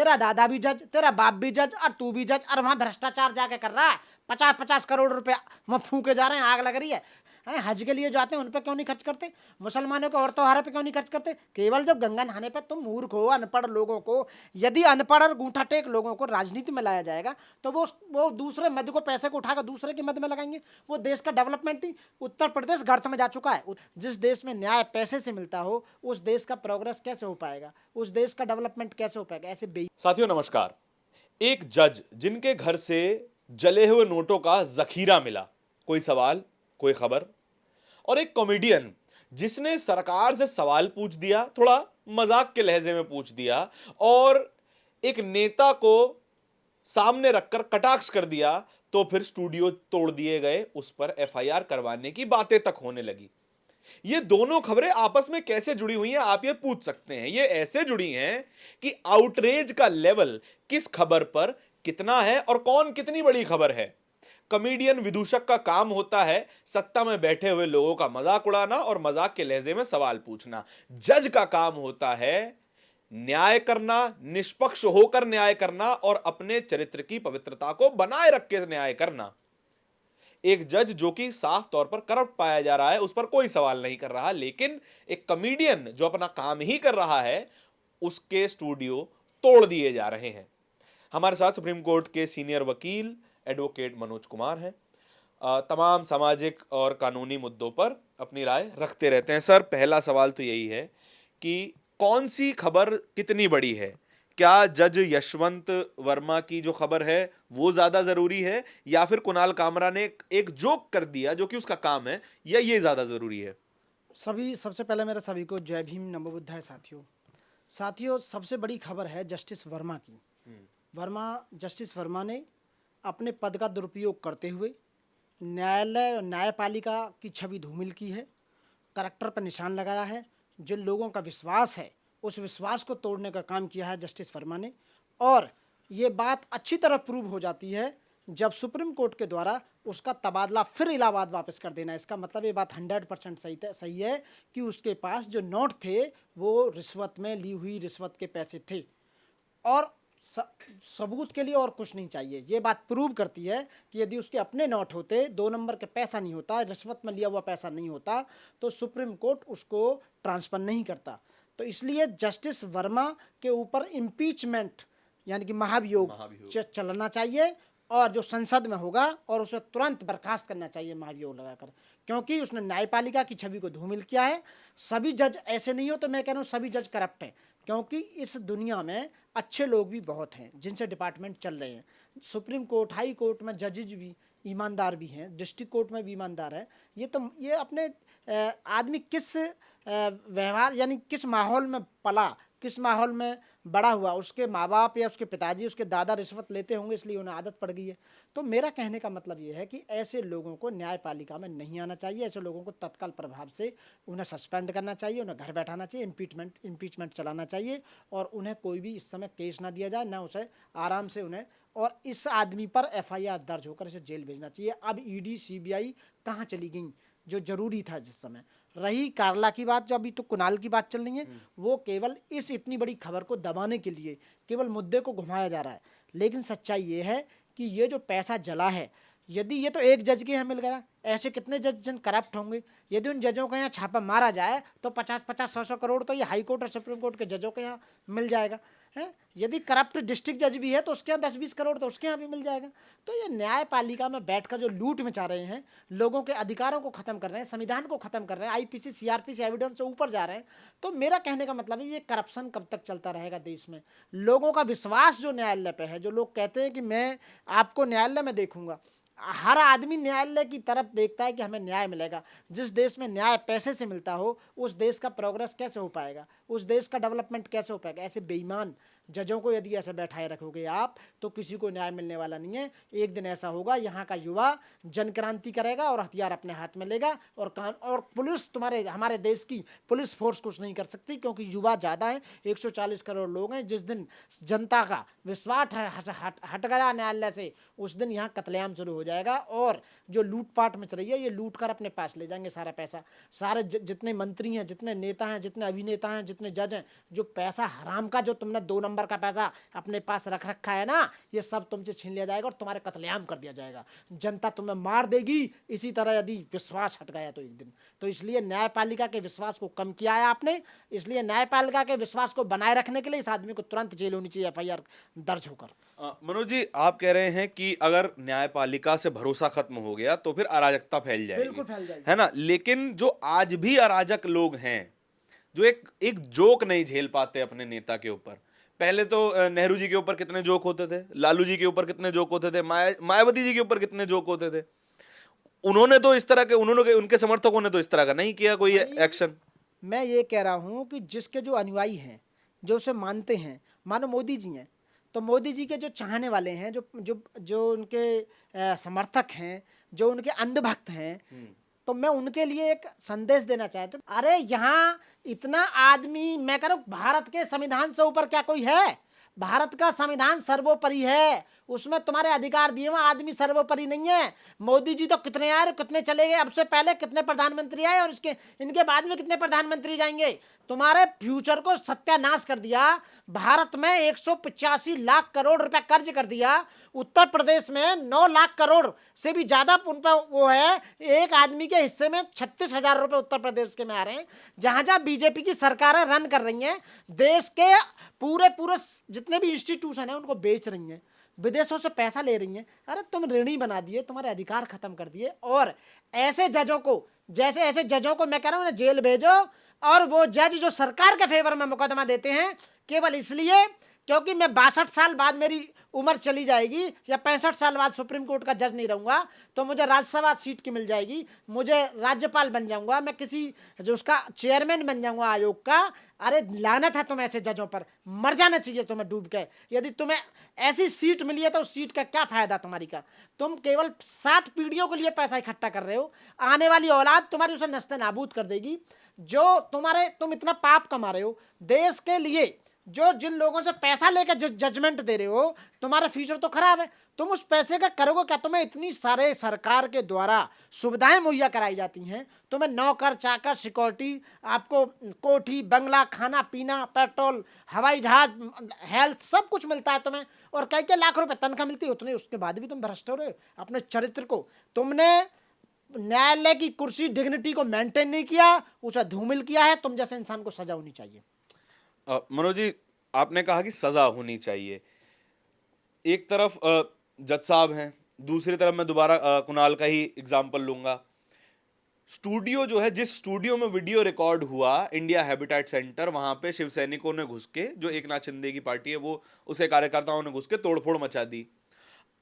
तेरा दादा भी जज, तेरा बाप भी जज और तू भी जज, और वहां भ्रष्टाचार जाके कर रहा है। 50-50 करोड़ रुपए वहां फूके जा रहे हैं, आग लग रही है। हज के लिए जाते हैं उन पे क्यों नहीं खर्च करते? मुसलमानों के और त्योहारों पे क्यों नहीं खर्च करते? केवल जब गंगा नहाने पे। तुम मूर्ख हो, अनपढ़ लोगों को, यदि अनपढ़ और गूंठा टेक लोगों को राजनीति में लाया जाएगा तो वो दूसरे मध्य को, पैसे को उठाकर दूसरे के मध्य में लगाएंगे। वो देश का डेवलपमेंट ही, उत्तर प्रदेश गर्त में जा चुका है। जिस देश में न्याय पैसे से मिलता हो, उस देश का प्रोग्रेस कैसे हो पाएगा, उस देश का डेवलपमेंट कैसे हो पाएगा? ऐसे साथियों नमस्कार। एक जज जिनके घर से जले हुए नोटों का जखीरा मिला, कोई सवाल कोई खबर, और एक कॉमेडियन जिसने सरकार से सवाल पूछ दिया, थोड़ा मजाक के लहजे में पूछ दिया, और एक नेता को सामने रखकर कटाक्ष कर दिया, तो फिर स्टूडियो तोड़ दिए गए, उस पर एफआईआर करवाने की बातें तक होने लगी। ये दोनों खबरें आपस में कैसे जुड़ी हुई हैं, आप ये पूछ सकते हैं। ये ऐसे जुड़ी हैं कि आउटरेज का लेवल किस खबर पर कितना है और कौन कितनी बड़ी खबर है। कॉमेडियन विदूषक का काम होता है सत्ता में बैठे हुए लोगों का मजाक उड़ाना और मजाक के लहजे में सवाल पूछना। जज का काम होता है न्याय करना, निष्पक्ष होकर न्याय करना और अपने चरित्र की पवित्रता को बनाए रख के न्याय करना। एक जज जो कि साफ तौर पर करप्ट पाया जा रहा है, उस पर कोई सवाल नहीं कर रहा, लेकिन एक कॉमेडियन जो अपना काम ही कर रहा है, उसके स्टूडियो तोड़ दिए जा रहे हैं। हमारे साथ सुप्रीम कोर्ट के सीनियर वकील एडवोकेट मनोज कुमार हैं। तमाम सामाजिक और कानूनी मुद्दों पर अपनी राय रखते रहते हैं। सर, पहला सवाल तो यही है कि कौन सी खबर कितनी बड़ी है? क्या जज यशवंत वर्मा की जो खबर है वो ज्यादा जरूरी है, या फिर कुणाल कामरा ने एक जोक कर दिया जो कि उसका काम है, या ये ज्यादा जरूरी है? सबसे पहले मेरा सभी को जय भीम नमो बुद्धाय। साथियों, सबसे बड़ी खबर है जस्टिस वर्मा की। जस्टिस वर्मा ने अपने पद का दुरुपयोग करते हुए न्यायालय और न्यायपालिका की छवि धूमिल की है, करेक्टर पर निशान लगाया है। जो लोगों का विश्वास है, उस विश्वास को तोड़ने का काम किया है जस्टिस वर्मा ने। और ये बात अच्छी तरह प्रूव हो जाती है जब सुप्रीम कोर्ट के द्वारा उसका तबादला फिर इलाहाबाद वापस कर देना। इसका मतलब ये बात 100% सही है कि उसके पास जो नोट थे वो रिश्वत में ली हुई रिश्वत के पैसे थे, और सबूत के लिए और कुछ नहीं चाहिए। ये बात प्रूव करती है कि यदि उसके अपने नोट होते, 2 नंबर के पैसा नहीं होता, रिश्वत में लिया हुआ पैसा नहीं होता, तो सुप्रीम कोर्ट उसको ट्रांसफर नहीं करता। तो इसलिए जस्टिस वर्मा के ऊपर इम्पीचमेंट यानी कि महाभियोग चलना चाहिए, और जो संसद में होगा और उसे तुरंत बर्खास्त करना चाहिए महाभियोग लगाकर, क्योंकि उसने न्यायपालिका की छवि को धूमिल किया है। सभी जज ऐसे नहीं हो, तो मैं कह रहा हूँ सभी जज करप्ट हैं, क्योंकि इस दुनिया में अच्छे लोग भी बहुत हैं जिनसे डिपार्टमेंट चल रहे हैं। सुप्रीम कोर्ट, हाई कोर्ट में जजेज भी ईमानदार भी हैं, डिस्ट्रिक्ट कोर्ट में भी ईमानदार है। ये अपने आदमी किस व्यवहार यानी किस माहौल में पला, किस माहौल में बड़ा हुआ, उसके माँ बाप या उसके पिताजी, उसके दादा रिश्वत लेते होंगे, इसलिए उन्हें आदत पड़ गई है। तो मेरा कहने का मतलब ये है कि ऐसे लोगों को न्यायपालिका में नहीं आना चाहिए। ऐसे लोगों को तत्काल प्रभाव से उन्हें सस्पेंड करना चाहिए, उन्हें घर बैठाना चाहिए, इम्पीचमेंट चलाना चाहिए, और उन्हें कोई भी इस समय केस ना दिया जाए, ना उसे आराम से उन्हें, और इस आदमी पर एफआईआर दर्ज होकर इसे जेल भेजना चाहिए। अब ईडी सीबीआई कहाँ चली गई जो जरूरी था जिस समय? रही कारला की बात, जो अभी तो कुणाल की बात चल रही है, वो केवल इस इतनी बड़ी खबर को दबाने के लिए केवल मुद्दे को घुमाया जा रहा है। लेकिन सच्चाई ये है कि ये जो पैसा जला है, यदि ये तो एक जज के यहाँ मिल गया, ऐसे कितने जज जन करप्ट होंगे? यदि उन जजों के यहाँ छापा मारा जाए तो 50-50, 100-100 करोड़ तो ये हाई कोर्ट और सुप्रीम कोर्ट के जजों के यहाँ मिल जाएगा है। यदि करप्ट डिस्ट्रिक्ट जज भी है तो उसके यहाँ 10-20 करोड़ तो उसके यहाँ भी मिल जाएगा। तो ये न्यायपालिका में बैठकर जो लूट मचा रहे हैं, लोगों के अधिकारों को खत्म कर रहे हैं, संविधान को खत्म कर रहे हैं, आईपीसी सीआरपीसी एविडेंस से ऊपर जा रहे हैं। तो मेरा कहने का मतलब है ये करप्शन कब तक चलता रहेगा देश में? लोगों का विश्वास जो न्यायालय पे है, जो लोग कहते हैं कि मैं आपको न्यायालय में देखूंगा, हर आदमी न्यायालय की तरफ देखता है कि हमें न्याय मिलेगा। जिस देश में न्याय पैसे से मिलता हो, उस देश का प्रोग्रेस कैसे हो पाएगा, उस देश का डेवलपमेंट कैसे हो पाएगा? ऐसे बेईमान जजों को यदि ऐसे बैठाए रखोगे आप, तो किसी को न्याय मिलने वाला नहीं है। एक दिन ऐसा होगा, यहाँ का युवा जन क्रांति करेगा और हथियार अपने हाथ में लेगा, और पुलिस, हमारे देश की पुलिस फोर्स कुछ नहीं कर सकती, क्योंकि युवा ज़्यादा है, 140 करोड़ लोग हैं। जिस दिन जनता का विश्वास हट गया न्यायालय से, उस दिन यहाँ कत्लेआम शुरू हो जाएगा, और जो लूटपाट मच रही है, ये लूट कर अपने पास ले जाएंगे सारा पैसा। सारे जितने मंत्री हैं, जितने नेता हैं, जितने अभिनेता हैं, जितने जज हैं, जो पैसा हराम का जो तुमने 2 नंबर नंबर का पैसा अपने पास रख रखा है ना, ये सब तुमसे छीन लिया जाएगा और तुम्हारे कत्लेआम कर दिया जाएगा, जनता तुम्हें मार देगी। इसी तरह यदि विश्वास हट गया तो एक दिन, तो इसलिए न्यायपालिका के विश्वास को कम किया है आपने। इसलिए न्यायपालिका के विश्वास को बनाए रखने के लिए इस आदमी को तुरंत जेल होनी चाहिए, FIR दर्ज होकर। मनोज जी, आप कह रहे हैं कि अगर न्यायपालिका से भरोसा खत्म हो गया तो फिर अराजकता फैल जाएगी, बिल्कुल फैल जाएगी, है ना। लेकिन जो आज भी अराजक लोग हैं, जो एक एक जोक नहीं झेल पाते अपने नेता के ऊपर। पहले तो नेहरू जी के ऊपर कितने जोक होते थे, लालू जी के ऊपर कितने जोक होते थे, मायावती जी के ऊपर कितने जोक होते थे। उन्होंने तो इस तरह के, उनके समर्थकों ने तो इस तरह का नहीं किया कोई एक्शन। मैं ये कह रहा हूं कि जिसके जो अनुयायी हैं, जो उसे मानते हैं, मानो मोदी जी हैं, तो मोदी जी के जो चाहने वाले हैं, जो जो जो उनके समर्थक हैं, जो उनके अंधभक्त हैं, तो मैं उनके लिए एक संदेश देना चाहता हूं। अरे यहाँ इतना आदमी, मैं कह रहा हूं भारत के संविधान से ऊपर क्या कोई है? भारत का संविधान सर्वोपरि है, उसमें तुम्हारे अधिकार दिए हुए, आदमी सर्वोपरि नहीं है। मोदी जी तो कितने आए और कितने चले गए, अब से पहले कितने प्रधानमंत्री आए और इसके इनके बाद में कितने प्रधानमंत्री जाएंगे। तुम्हारे फ्यूचर को सत्यानाश कर दिया। भारत में 185 लाख करोड़ रुपए कर्ज कर दिया। उत्तर प्रदेश में 9 लाख करोड़ से भी ज्यादा उन पर वो है। एक आदमी के हिस्से में 36,000 रुपए उत्तर प्रदेश के में आ रहे हैं। जहां जहां बीजेपी की सरकारें रन कर रही हैं, देश के पूरे पूरे जितने भी इंस्टीट्यूशन है उनको बेच रही हैं, विदेशों से पैसा ले रही हैं। अरे तुम ऋणी बना दिए, तुम्हारे अधिकार खत्म कर दिए। और ऐसे जजों को, जैसे ऐसे जजों को मैं कह रहा हूं जेल भेजो। और वो जज जो सरकार के फेवर में मुकदमा देते हैं केवल इसलिए क्योंकि मैं 62 साल बाद मेरी उम्र चली जाएगी या 65 साल बाद सुप्रीम कोर्ट का जज नहीं रहूंगा, तो मुझे राज्यसभा सीट की मिल जाएगी, मुझे राज्यपाल बन जाऊंगा, मैं किसी जो उसका चेयरमैन बन जाऊंगा आयोग का। अरे लानत है तुम ऐसे जजों पर, मर जाना चाहिए तुम्हें डूब के। यदि तुम्हें ऐसी सीट मिली है तो उस सीट का क्या फायदा तुम्हारी का? तुम केवल 7 पीढ़ियों के लिए पैसा इकट्ठा कर रहे हो, आने वाली औलाद तुम्हारी उसे नस्ते नाबूद कर देगी। जो तुम इतना पाप कमा रहे हो देश के लिए, जो जिन लोगों से पैसा लेकर जजमेंट दे रहे हो, तुम्हारा फ्यूचर तो खराब है। तुम उस पैसे का करोगे क्या? तुम्हें इतनी सारे सरकार के द्वारा सुविधाएं मुहैया कराई जाती हैं, तुम्हें नौकर चाकर सिक्योरिटी, आपको कोठी बंगला, खाना पीना, पेट्रोल, हवाई जहाज, हेल्थ, सब कुछ मिलता है तुम्हें, और कई लाख रुपए तनख्वाह मिलती है। उतने उसके बाद भी तुम भ्रष्ट हो रहे हो अपने चरित्र को। तुमने न्यायालय की कुर्सी, डिग्निटी को मेंटेन नहीं किया, उसे धूमिल किया है। तुम जैसे इंसान को सजा होनी चाहिए। मनोज जी, आपने कहा कि सजा होनी चाहिए। एक तरफ जज साहब हैं, दूसरी तरफ मैं दोबारा कुणाल का ही एग्जाम्पल लूंगा। स्टूडियो जो है, जिस स्टूडियो में वीडियो रिकॉर्ड हुआ, इंडिया हैबिटेट सेंटर, वहां पे शिव सैनिकों ने घुस के, जो एकनाथ शिंदे की पार्टी है वो, उसके कार्यकर्ताओं ने घुस के तोड़फोड़ मचा दी।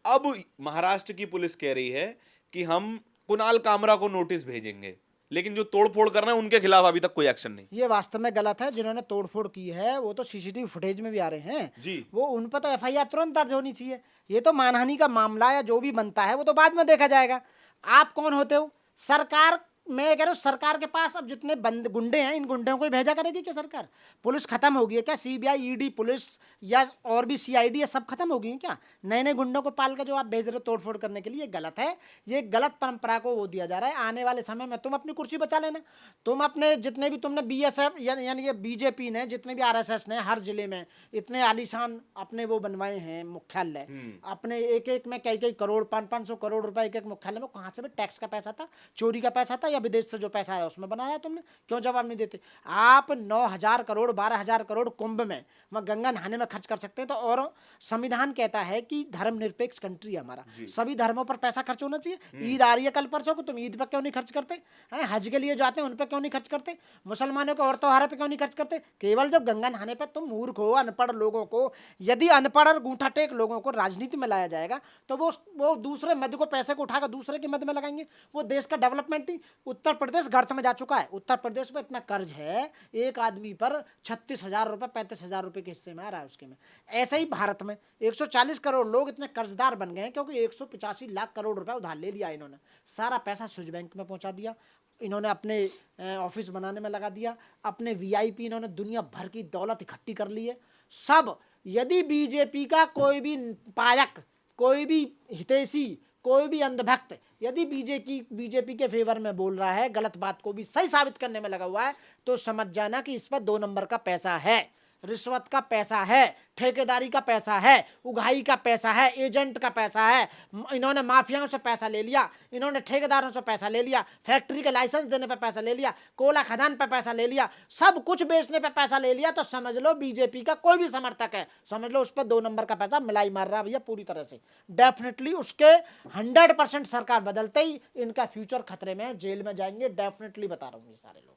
अब महाराष्ट्र की पुलिस कह रही है कि हम कुणाल कामरा को नोटिस भेजेंगे, लेकिन जो तोड़फोड़ कर रहे हैं उनके खिलाफ अभी तक कोई एक्शन नहीं। ये वास्तव में गलत है। जिन्होंने तोड़फोड़ की है वो तो CCTV फुटेज में भी आ रहे हैं जी। वो, उन पर तो FIR तुरंत दर्ज होनी चाहिए। ये तो मानहानि का मामला या जो भी बनता है वो तो बाद में देखा जाएगा। आप कौन होते हो? सरकार, मैं कह रहा हूँ सरकार के पास अब जितने बंद गुंडे हैं, इन गुंडों को ही भेजा करेगी क्या सरकार? पुलिस खत्म हो गई है क्या? CBI, ED, पुलिस या और भी CID, ये सब खत्म हो गई है क्या? नए नए गुंडों को पाल कर जो आप भेज रहे हो तोड़फोड़ करने के लिए, ये गलत है। ये गलत परंपरा को वो दिया जा रहा है। आने वाले समय में तुम अपनी कुर्सी बचा लेना। तुम अपने जितने भी तुमने BSF यानी ये BJP ने, जितने भी RSS ने हर जिले में इतने आलीशान अपने वो बनवाए हैं मुख्यालय, अपने एक एक में कई करोड़, 500 करोड़ रुपए एक एक मुख्यालय में। कहाँ से भी टैक्स का पैसा था, चोरी का पैसा था, या विदेश से जो पैसा आया उसमें बनाया तुमने? क्यों जवाब नहीं देते? आप 9,000 करोड़, 12,000 करोड़ कुंभ में, गंगा नहाने में खर्च कर सकते हैं। तो और संविधान कहता है कि धर्मनिरपेक्ष कंट्री है हमारा, सभी धर्मों पर पैसा खर्च होना चाहिए। ईद आ रही है कल परसों को, तुम ईद पर क्यों नहीं खर्च करते हैं? हज के लिए जाते हैं उन पर क्यों नहीं खर्च करते? मुसलमानों के और त्योहारों पर क्यों नहीं खर्च करते? केवल जब गंगा नहाने पर तुम मूर्ख हो, अनपढ़ लोगों को, यदि अनपढ़ और गूंठा टेक लोगों को राजनीति में लाया जाएगा तो वो दूसरे मध्य को पैसे को उठाकर दूसरे के मध्य में लगाएंगे। वो देश का डेवलपमेंट ही। उत्तर प्रदेश गर्त में जा चुका है। उत्तर प्रदेश में इतना कर्ज है, एक आदमी पर 36,000 रुपए, 35,000 रुपए के हिस्से में आ रहा है उसके में। ऐसे ही भारत में 140 करोड़ लोग इतने कर्जदार बन गए हैं क्योंकि 185 लाख करोड़ रुपए उधार ले लिया इन्होंने। सारा पैसा स्विस बैंक में पहुंचा दिया इन्होंने, अपने ऑफिस बनाने में लगा दिया, अपने VIP इन्होंने दुनिया भर की दौलत इकट्ठी कर ली है सब। यदि BJP का कोई भी पायक, कोई भी हितैषी, कोई भी अंधभक्त यदि बीजेपी के फेवर में बोल रहा है, गलत बात को भी सही साबित करने में लगा हुआ है, तो समझ जाना कि इस पर 2 नंबर का पैसा है। रिश्वत का पैसा है, ठेकेदारी का पैसा है, उगाही का पैसा है, एजेंट का पैसा है। इन्होंने माफियाओं से पैसा ले लिया, इन्होंने ठेकेदारों से पैसा ले लिया, फैक्ट्री के लाइसेंस देने पे पैसा ले लिया, कोयला खदान पे पैसा ले लिया, सब कुछ बेचने पे पैसा ले लिया। तो समझ लो बीजेपी का कोई भी समर्थक है, समझ लो उस पर 2 नंबर का पैसा मिलाई मार रहा भैया पूरी तरह से। डेफिनेटली उसके 100% सरकार बदलते ही इनका फ्यूचर खतरे में है, जेल में जाएंगे, डेफिनेटली बता रहा हूँ ये सारे लोग।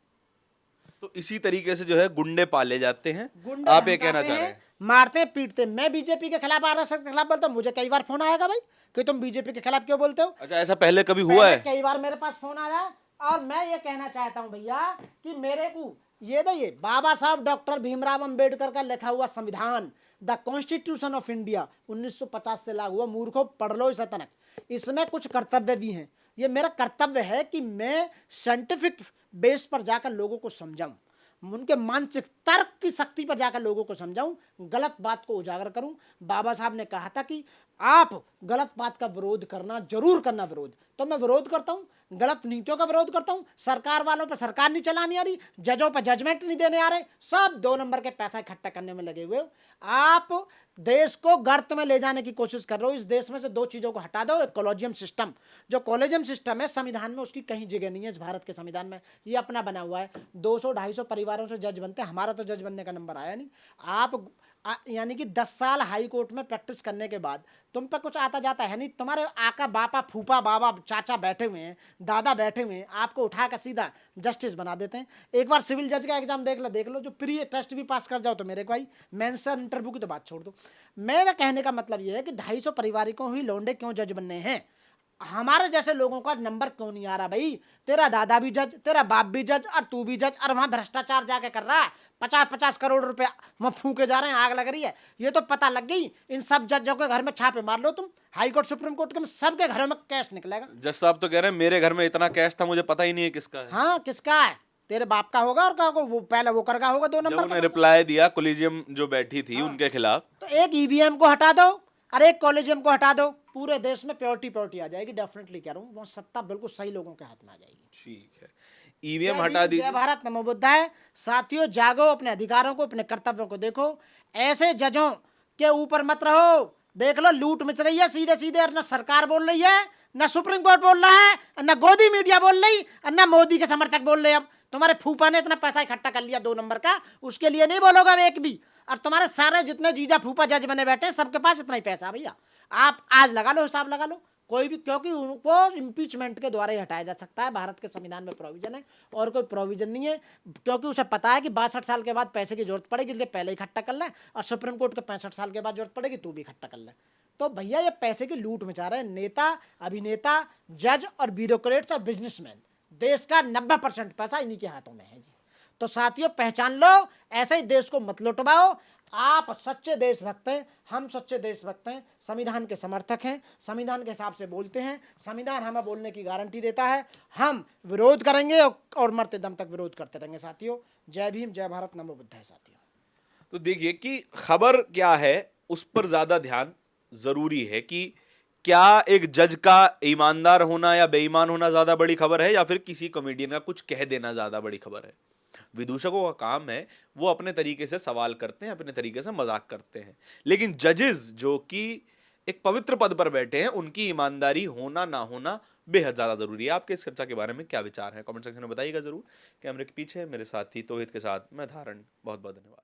तो इसी तरीके से जो है गुंडे पाले जाते हैं, गुंडे आप ये कहना धमकाते चाह रहे हैं, हैं? मारते पीटते। मैं बीजेपी के खिलाफ, आरएसएस के खिलाफ बोलता हूं, मुझे कई बार फोन आएगा भाई कि तुम बीजेपी के खिलाफ क्यों बोलते हो। अच्छा, ऐसा पहले कभी हुआ है? कई बार मेरे पास फोन आया। और मैं ये कहना चाहता हूं भैया कि मेरे को ये देखिए, बाबा साहब डॉक्टर भीमराव अंबेडकर का लिखा हुआ संविधान, द कॉन्स्टिट्यूशन ऑफ इंडिया 1950 से लागू हुआ। मूर्खों पढ़ लो इसे तनक, इसमें कुछ कर्तव्य भी हैं। ये मेरा कर्तव्य है कि मैं साइंटिफिक बेस पर जाकर लोगों को समझाऊं, उनके मानसिक तर्क की शक्ति पर जाकर लोगों को समझाऊं, गलत बात को उजागर करूं। बाबा साहब ने कहा था कि आप गलत बात का विरोध करना, जरूर करना विरोध, तो मैं विरोध करता हूं। गलत नीतियों का विरोध करता हूं, सरकार वालों पर सरकार नहीं चलानी आ रही, जजों पर जजमेंट नहीं देने आ रहे, सब 2 नंबर के पैसा इकट्ठा करने में लगे हुए हो। आप देश को गर्त में ले जाने की कोशिश कर रहे हो। इस देश में से 2 चीजों को हटा दो। एक कॉलेजियम सिस्टम, जो कॉलेजियम सिस्टम है संविधान में, उसकी कहीं जगह नहीं है इस भारत के संविधान में, ये अपना बना हुआ है। 200-250 परिवारों से जज बनते हैं, हमारा तो जज बनने का नंबर आया नहीं। आप यानी कि 10 साल हाई कोर्ट में प्रैक्टिस करने के बाद तुम पे कुछ आता जाता है नहीं। तुम्हारे आका बापा फूफा बाबा चाचा बैठे हुए हैं, दादा बैठे हुए हैं, आपको उठा कर सीधा जस्टिस बना देते हैं। एक बार सिविल जज का एग्जाम देख लो, जो प्री टेस्ट भी पास कर जाओ तो मेरे को भाई, मेंस इंटरव्यू की तो बात छोड़ दो। मेरा कहने का मतलब यह है कि 250 परिवारों ही लौंडे क्यों जज बनने हैं, हमारे जैसे लोगों का नंबर क्यों नहीं आ रहा भाई। तेरा दादा भी जज, तेरा बाप भी जज, और तू भी जज, और वहां भ्रष्टाचार जाके कर रहा है। 50-50 करोड़ रुपए वहां फूके जा रहे हैं, आग लग रही है। ये तो पता लग गई। इन सब जजों के घर में छापे मार लो तुम, हाई कोर्ट सुप्रीम कोर्ट के, सबके घरों में कैश निकलेगा। जज साहब तो कह रहे हैं मेरे घर में इतना कैश था, मुझे पता ही नहीं है किसका है। हाँ, किसका है? तेरे बाप का होगा, और क्या होगा, वो पहले वो करगा होगा 2 जब नंबर उन्होंने का। रिप्लाई दिया कोलिजियम जो बैठी थी उनके खिलाफ, तो एक ईवीएम को हटा दो और एक कॉलेजियम को हटा दो, पूरे देश में प्योरिटी आ जाएगी। डेफिनेटली कह रहा हूँ, वो सत्ता बिल्कुल सही लोगों के हाथ में आ जाएगी। ठीक है, ईवीएम हटा दी। जय भारत नमो बुद्धाय। साथियों जागो, अपने अधिकारों को, अपने कर्तव्यों को देखो। ऐसे जजों के ऊपर मत रहो। देख लो लूट मच रही है सीधे सीधे, और न सरकार बोल रही है, न सुप्रीम कोर्ट बोल रहा है, न गोदी मीडिया बोल रही, और न मोदी के समर्थक बोल रहे। अब तुम्हारे फूफा ने इतना पैसा इकट्ठा कर लिया 2 नंबर का, उसके लिए नहीं बोलोगे अब एक भी। और तुम्हारे सारे जितने जीजा फूफा जज बने बैठे, सबके पास इतना ही पैसा भैया। आप आज लगा लो, हिसाब लगा लो कोई भी, क्योंकि उनको इम्पीचमेंट के द्वारा ही हटाया जा सकता है। भारत के संविधान में प्रोविजन है, और कोई प्रोविजन नहीं है, क्योंकि उसे पता है कि 62 साल के बाद पैसे की जरूरत पड़ेगी, इसलिए पहले इकट्ठा कर ले, और सुप्रीम कोर्ट के 65 साल के बाद जरूरत पड़ेगी, तू भी इकट्ठा कर ले। तो भैया ये पैसे की लूट मचा रहे हैं नेता, अभिनेता, जज और ब्यूरोक्रेट्स और बिजनेसमैन। देश का 90% पैसा इन्हीं के हाथों में है जी। तो साथियों पहचान लो, ऐसे ही देश को मत लुटवाओ। आप सच्चे देशभक्त हैं, हम सच्चे देशभक्त हैं, संविधान के समर्थक हैं, संविधान के हिसाब से बोलते हैं, संविधान हमें बोलने की गारंटी देता है। हम विरोध करेंगे और मरते दम तक विरोध करते रहेंगे साथियों। जय भीम, जय भारत, नमो बुद्धाय साथियों। तो देखिए कि खबर क्या है उस पर ज्यादा ध्यान जरूरी है कि क्या एक जज का ईमानदार होना या बेईमान होना ज्यादा बड़ी खबर है, या फिर किसी कॉमेडियन का कुछ कह देना ज्यादा बड़ी खबर है। विदूषकों का काम है, वो अपने तरीके से सवाल करते हैं, अपने तरीके से मजाक करते हैं, लेकिन जजेस जो कि एक पवित्र पद पर बैठे हैं, उनकी ईमानदारी होना ना होना बेहद ज्यादा जरूरी है। आपके इस चर्चा के बारे में क्या विचार है, कमेंट सेक्शन में बताइएगा जरूर। कैमरे के पीछे मेरे साथी तौहीद के साथ मैं धारण, बहुत बहुत धन्यवाद।